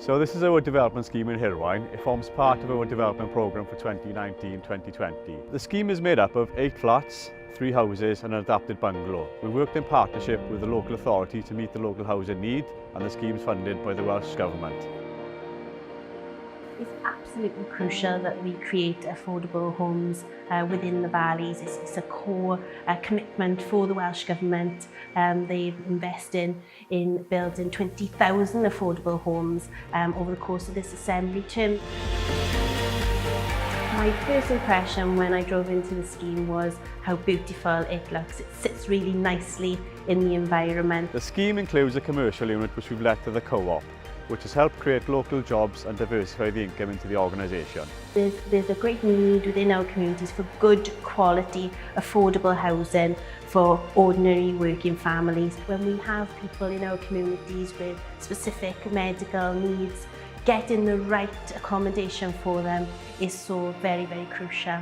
So this is our development scheme in Hirwaun. It forms part of our development programme for 2019-2020. The scheme is made up of 8 flats, 3 houses and an adapted bungalow. We worked in partnership with the local authority to meet the local housing need, and the scheme is funded by the Welsh Government. It's absolutely crucial that we create affordable homes within the valleys. It's a core commitment for the Welsh Government. They've invested in building 20,000 affordable homes over the course of this Assembly term. My first impression when I drove into the scheme was how beautiful it looks. It sits really nicely in the environment. The scheme includes a commercial unit which we've let to the Co-op, which has helped create local jobs and diversify the income into the organisation. There's a great need within our communities for good quality, affordable housing for ordinary working families. When we have people in our communities with specific medical needs, getting the right accommodation for them is so very, very crucial.